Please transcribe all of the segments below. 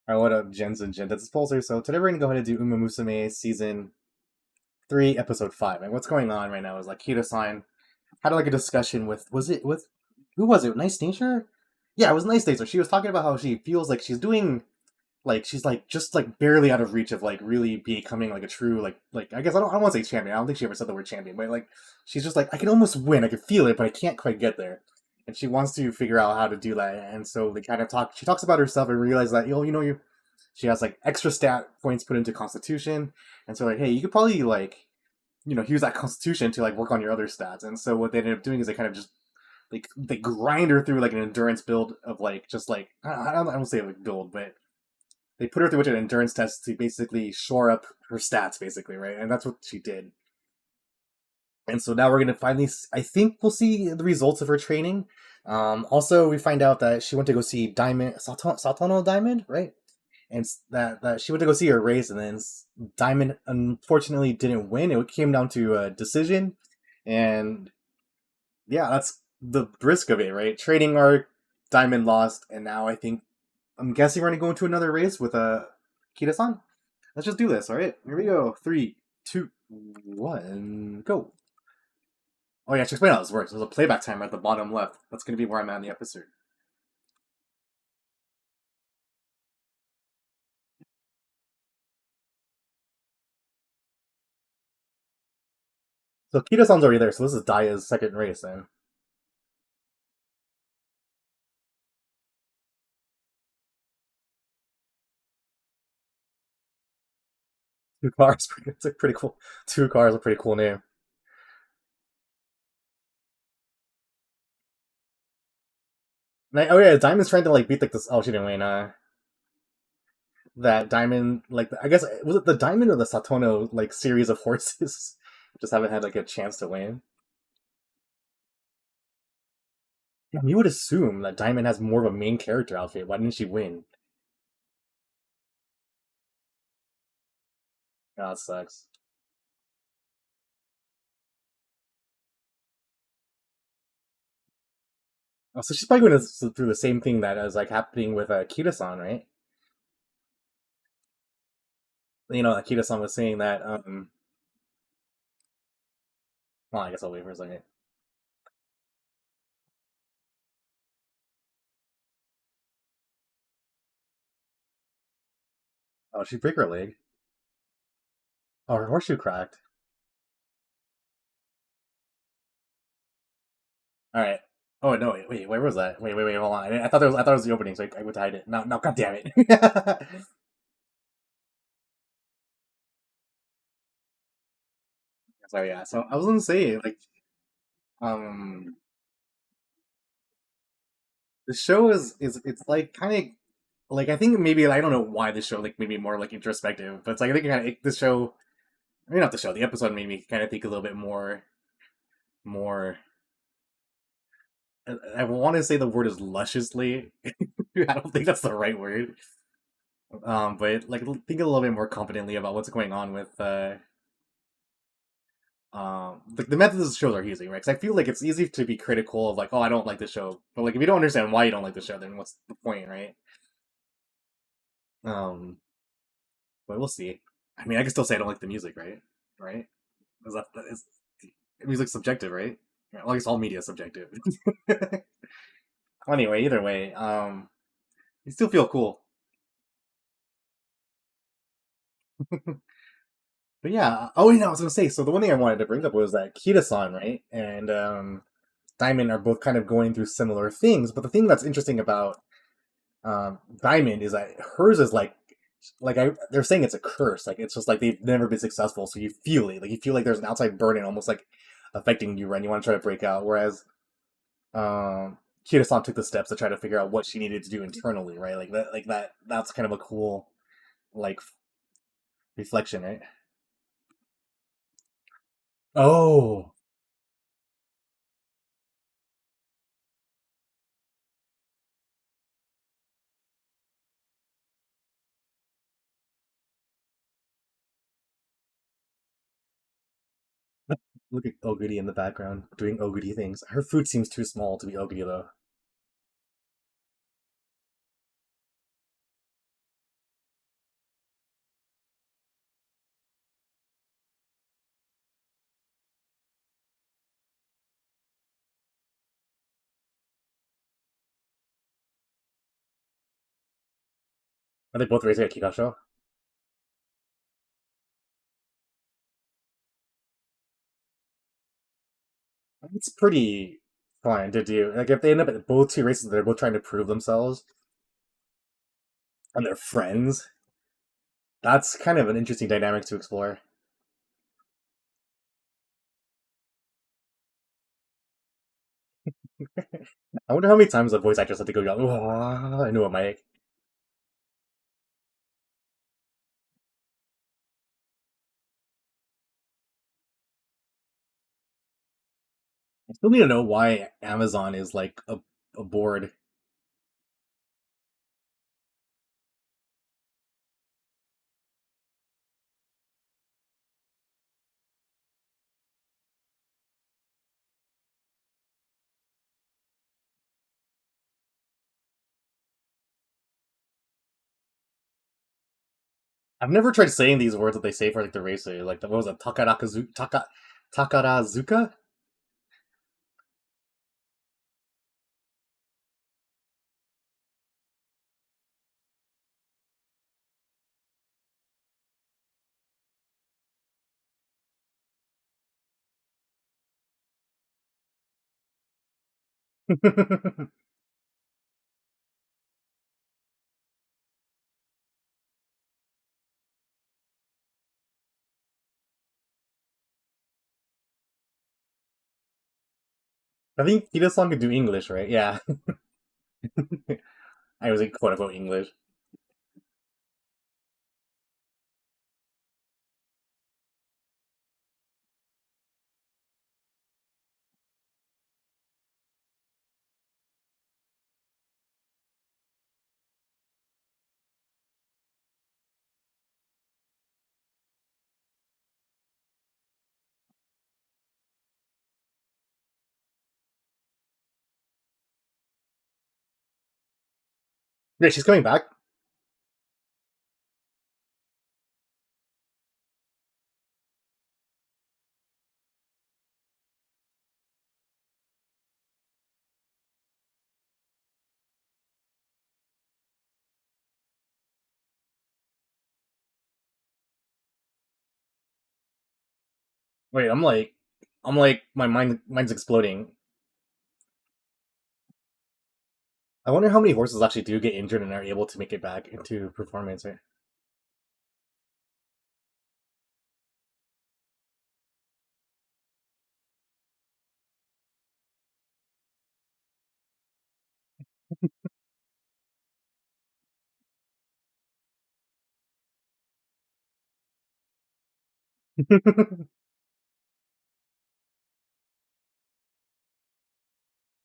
Alright, what up, Gens and Gen? That's Pulsar. So today we're gonna go ahead and do Umamusume season 3, episode 5. And what's going on right now is like Kitasan had like a discussion with who was it? Nice Nature? Yeah, it was Nice Nature. She was talking about how she feels like she's doing like she's like just like barely out of reach of like really becoming like a true like I guess I don't want to say champion. I don't think she ever said the word champion, but like she's just like I can almost win, I can feel it, but I can't quite get there. And she wants to figure out how to do that. And so they kind of talk. She talks about herself and realizes that you she has like extra stat points put into Constitution, and so like hey, you could probably like use that Constitution to like work on your other stats. And so what they ended up doing is they kind of just like they grind her through like an endurance build of like just like I don't say like build, but they put her through an endurance test to basically shore up her stats, basically, right? And that's what she did. And so now we're gonna finally, I think we'll see the results of her training. Also, we find out that she went to go see Diamond Satono Diamond, right? And that she went to go see her race, and then Diamond unfortunately didn't win. It came down to a decision, and yeah, that's the risk of it, right? Trading arc, Diamond lost, and now I'm guessing we're gonna go into another race with a Kitasan. Let's just do this, all right? Here we go. 3, 2, 1, go. Oh yeah, to explain how this works, there's a playback timer at the bottom left. That's gonna be where I'm at in the episode. So Kitasan's already there, so this is Daya's second race then. 2 cars, it's a pretty cool. 2 cars, a pretty cool name. Oh yeah, Diamond's trying to like beat like this. Oh, she didn't win. That Diamond, like I guess was it the Diamond or the Satono like series of horses? Just haven't had like a chance to win. Yeah, you would assume that Diamond has more of a main character outfit. Why didn't she win? Oh, that sucks. Oh, so she's probably going through the same thing that is like happening with Kitasan, right? Akita-san was saying that. Well, I guess I'll wait for a second. Oh, she break her leg. Oh, her horseshoe cracked. All right. Oh no! Wait, where was that? Wait, hold on. I thought I thought it was the opening, so I went to hide it. No, no, god damn it! Sorry, yeah. So I was gonna say, like, um, the show is it's like kind of like I think maybe I don't know why the show like maybe more like introspective, but it's like I think kind of the show. I mean, not the show. The episode made me kind of think a little bit more. I want to say the word is lusciously. I don't think that's the right word. But like think a little bit more competently about what's going on with the methods of the shows are using, right? Because I feel like it's easy to be critical of like, oh, I don't like the show, but like if you don't understand why you don't like the show, then what's the point, right? Um, but we'll see. I mean, I can still say I don't like the music, right? Right? Is music's subjective, right? Yeah, well, I guess all media is subjective. Anyway, either way, you still feel cool. But yeah, oh, I was gonna say. So the one thing I wanted to bring up was that Kita-san, right, and Diamond are both kind of going through similar things. But the thing that's interesting about Diamond is that hers is they're saying it's a curse. Like it's just like they've never been successful, so you feel it. Like you feel like there's an outside burden, almost like affecting you, right? And you want to try to break out. Whereas Kira-san took the steps to try to figure out what she needed to do internally, right? That's kind of a cool like reflection, right? Oh, look at Oguri in the background doing Oguri things. Her food seems too small to be Oguri though. Are they both racing at Kikasho? It's pretty fun to do. Like if they end up at both two races, they're both trying to prove themselves and they're friends. That's kind of an interesting dynamic to explore. I wonder how many times the voice actress had to go into a mic. I still need to know why Amazon is like a board. I've never tried saying these words that they say for like the racer. Like what was it, Takarazuka? I think Kitasan could do English, right? Yeah. I was like quote unquote English. Yeah, she's coming back. Wait, I'm like, my mind's exploding. I wonder how many horses actually do get injured and are able to make it back into performance. Right?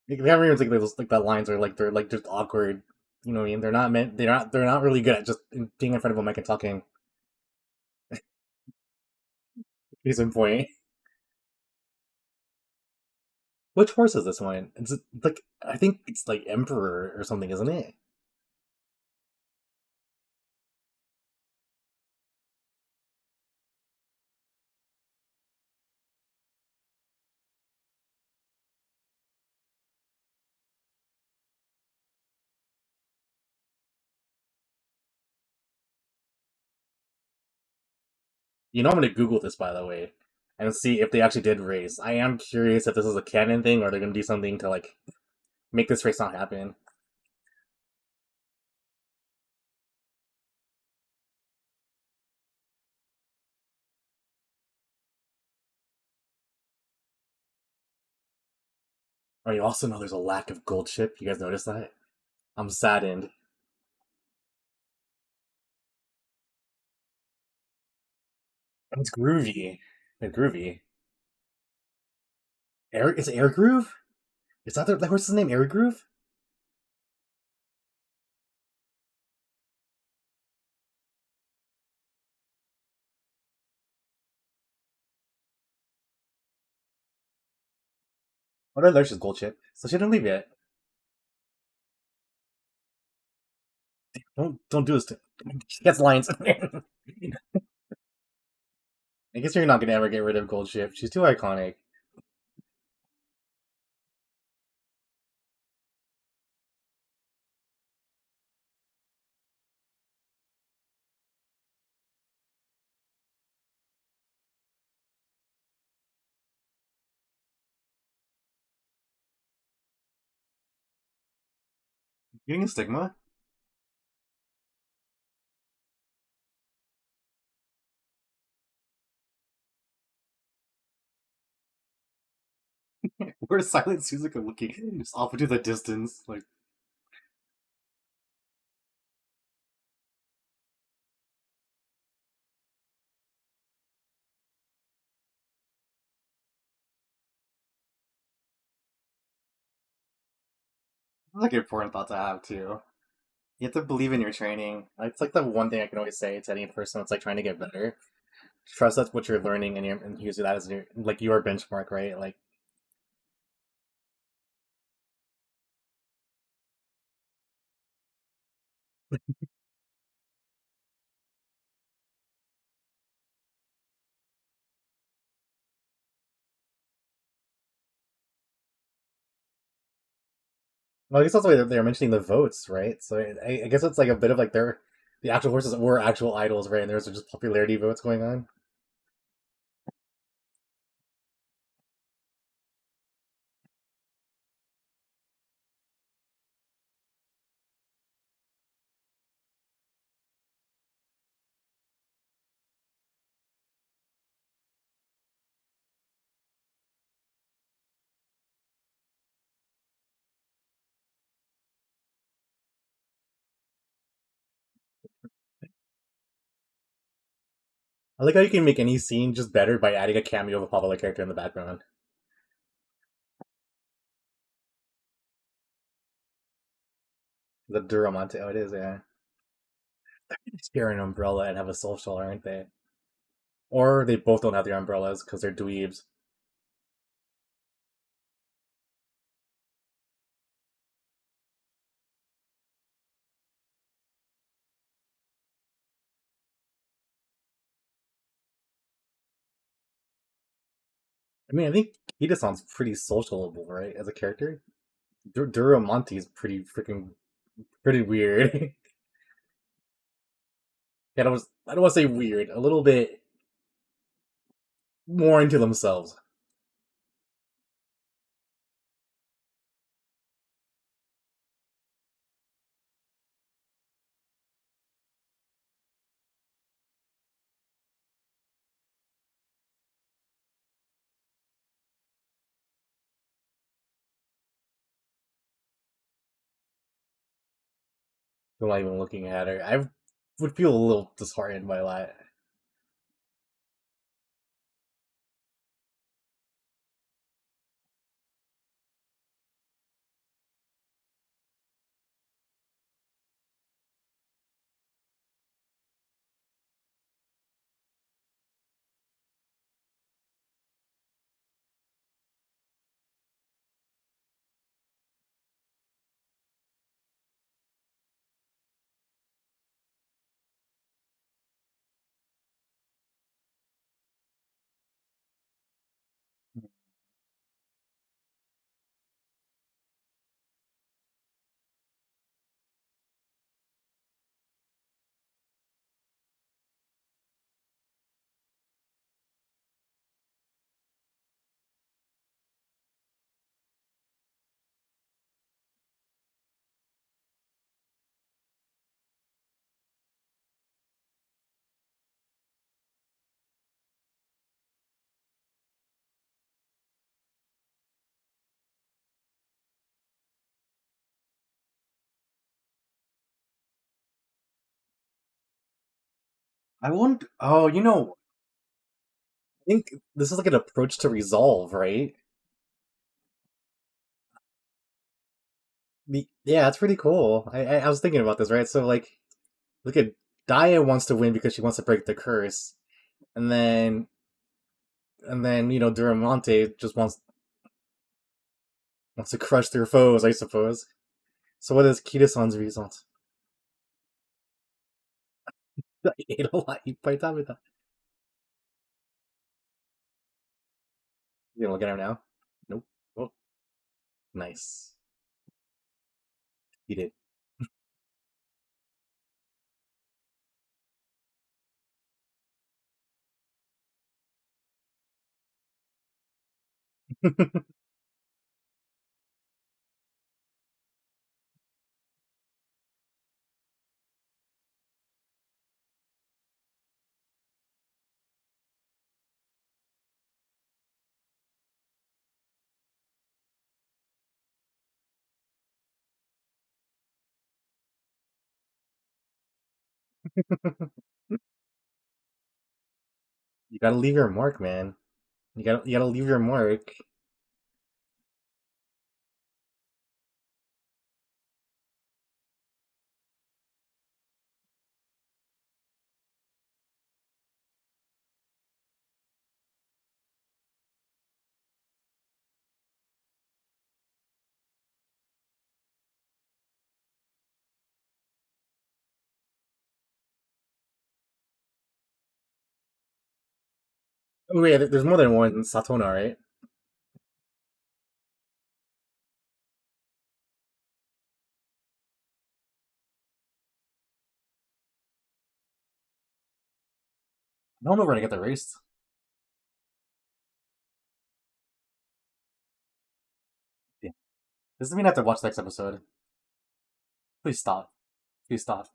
They haven't even like that lines are like they're like just awkward. You know what I mean? They're not meant. They're not really good at just being in front of a mic and talking. Case in point. Which horse is this one? It's like I think it's like Emperor or something, isn't it? You know, I'm gonna Google this by the way, and see if they actually did race. I am curious if this is a canon thing or they're gonna do something to like make this race not happen. Oh, you also know there's a lack of gold ship. You guys notice that? I'm saddened. It's groovy. It's groovy. Air? It's Air Groove? Is that horse's name? Air Groove? What are Lurch's gold ship? So she didn't leave yet. Don't do this to. She gets lines. I guess you're not gonna ever get rid of gold ship. She's too iconic. Getting a stigma? Where's Silent Suzuka looking just off into the distance? Like, that's like an important thought to have too. You have to believe in your training. It's like the one thing I can always say to any person that's like trying to get better. Trust that's what you're learning, and use that as your benchmark, right? Like, well, I guess that's why they're mentioning the votes, right? So I guess it's like a bit of like the actual horses were actual idols, right? And there's just popularity votes going on. I like how you can make any scene just better by adding a cameo of a popular character in the background. The Duramante, oh, it is, yeah. Share an umbrella and have a social, aren't they? Or they both don't have their umbrellas because they're dweebs. I mean, I think Kitasan's pretty sociable, right, as a character. Duramonte is pretty weird. Yeah, I don't want to say weird, a little bit more into themselves. I'm not even looking at her. I would feel a little disheartened by that. I won't. Oh, I think this is like an approach to resolve, right? Yeah, it's pretty cool. I was thinking about this, right? So like, look at Daya wants to win because she wants to break the curse, and then Duramonte just wants to crush their foes, I suppose. So what is Kitasan's result? I ate a lot. You probably tell me that. You gonna look at him now? Nope. Oh, nice. He did. You gotta leave your mark, man. You gotta leave your mark. Oh wait, there's more than one Satona, right? I don't know where to get the race. Yeah. This doesn't mean I have to watch the next episode. Please stop. Please stop.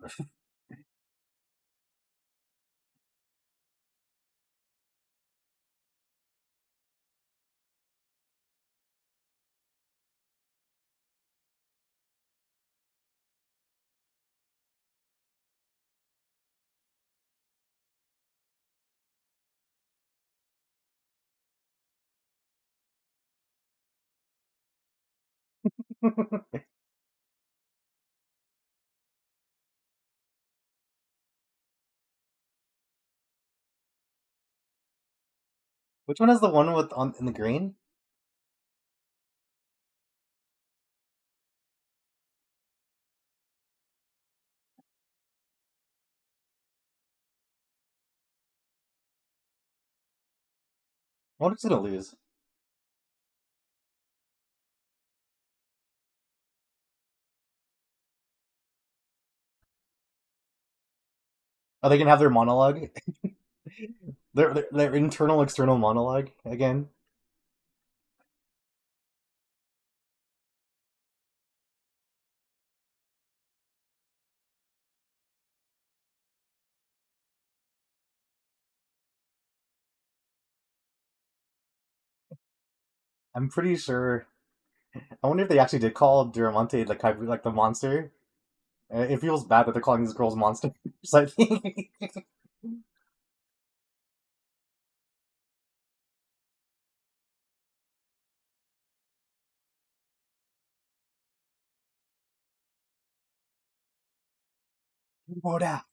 Which one is the one with on in the green? I wonder who's gonna lose. Are they gonna have their monologue? Their internal external monologue again? I'm pretty sure. I wonder if they actually did call Duramonte like the monster. It feels bad that they're calling these girls monsters. I think. Boda.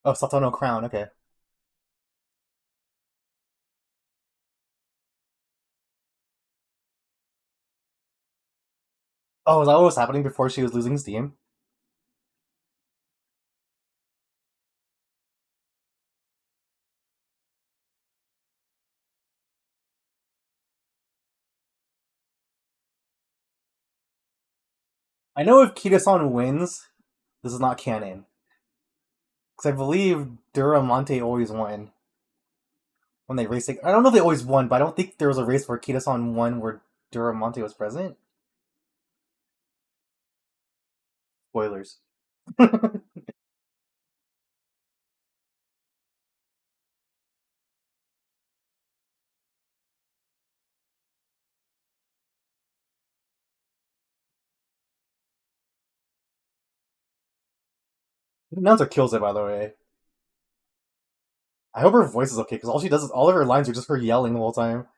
Oh, Satono Crown. Okay. Oh, is that what was happening before she was losing steam? I know if Kitasan wins, this is not canon. Because I believe Duramonte always won when they raced. I don't know if they always won, but I don't think there was a race where Kitasan won where Duramonte was present. Spoilers. The announcer kills it, by the way. I hope her voice is okay because all she does is all of her lines are just her yelling the whole time.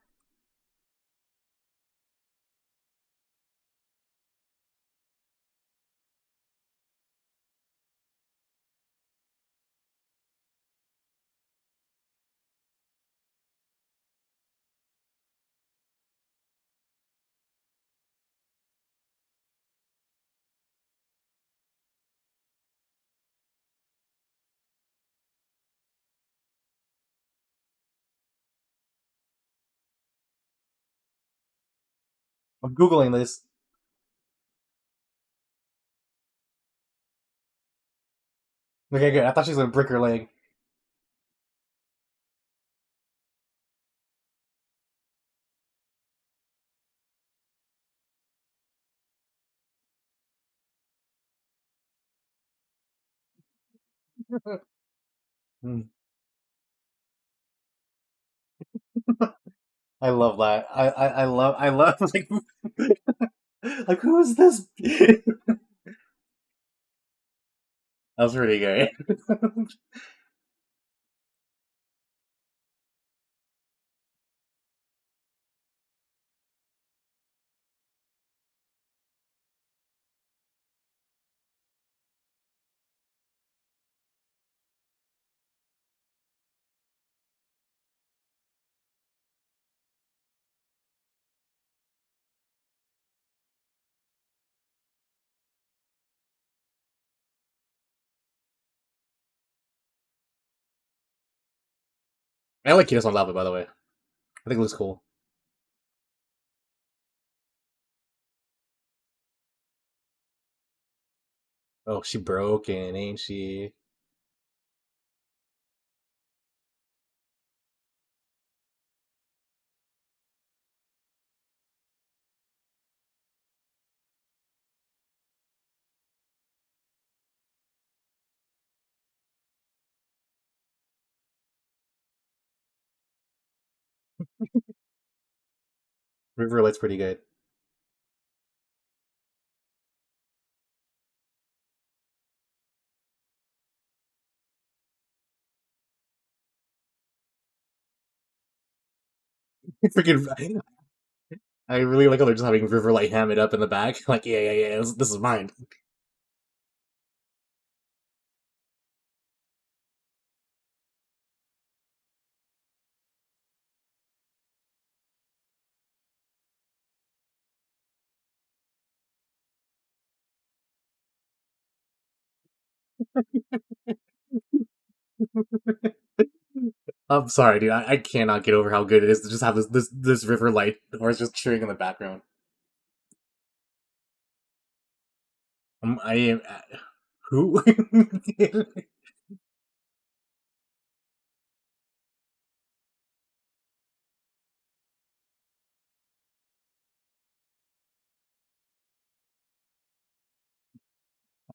I'm googling this. Okay, good. I thought she was gonna break her leg. Mm. I love that. I love like who is this? That was pretty good. I like Kitasan Lava, by the way. I think it looks cool. Oh, she broken, ain't she? River Light's pretty good. Freaking, I really like how they're just having River Light ham it up in the back. Like, yeah, yeah, yeah, this is mine. I'm sorry, dude. I cannot get over how good it is to just have this River Light horse just cheering in the background. I am who?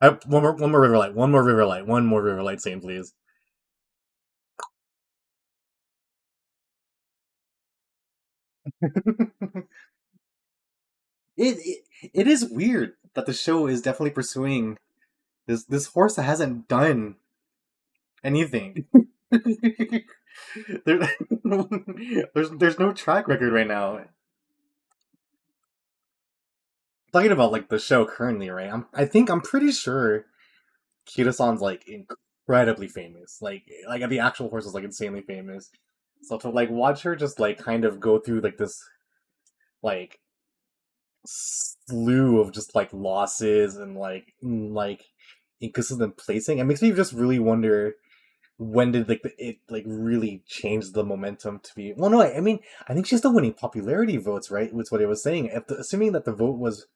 One more River Light, one more River Light, one more River Light scene, please. It is weird that the show is definitely pursuing this horse that hasn't done anything. there, there's no track record right now. Talking about like the show currently, right? I'm pretty sure Kitasan's like incredibly famous. Like the actual horse is like insanely famous. So to like watch her just like kind of go through like this like slew of just like losses and like inconsistent placing, it makes me just really wonder when did like it like really change the momentum to be. Well, no, I mean I think she's still winning popularity votes, right? That's what I was saying. Assuming that the vote was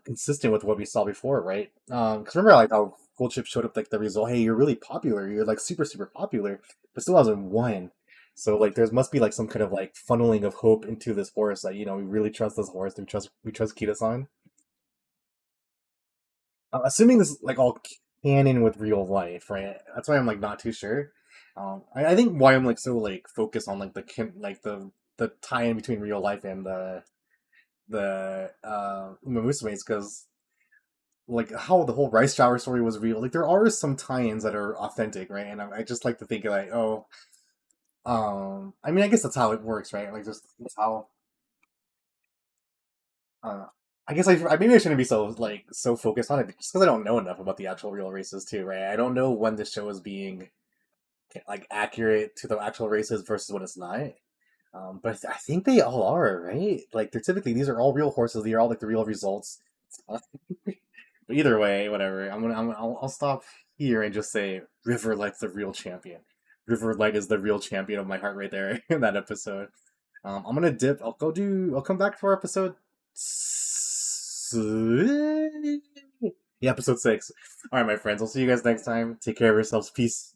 consistent with what we saw before, right? Because remember like how Gold Chip showed up like the result. Hey, you're really popular. You're like super popular, but still hasn't won. So like there must be like some kind of like funneling of hope into this horse that we really trust this horse. We trust Kita-san. Assuming this is like all canon with real life, right? That's why I'm like not too sure. I think why I'm like so like focused on like the tie in between real life and the Umamusume is because like how the whole rice shower story was real. Like there are some tie-ins that are authentic, right? And I just like to think like, oh, I mean, I guess that's how it works, right? Like just that's how. Uh, I guess I maybe I shouldn't be so focused on it just because I don't know enough about the actual real races too, right? I don't know when the show is being like accurate to the actual races versus when it's not. But I think they all are, right? Like they're typically these are all real horses. These are all like the real results. But either way, whatever. I'll stop here and just say River Light's the real champion. River Light is the real champion of my heart right there in that episode. I'm gonna dip. I'll come back for episode. Yeah, episode 6. All right, my friends. I'll see you guys next time. Take care of yourselves. Peace.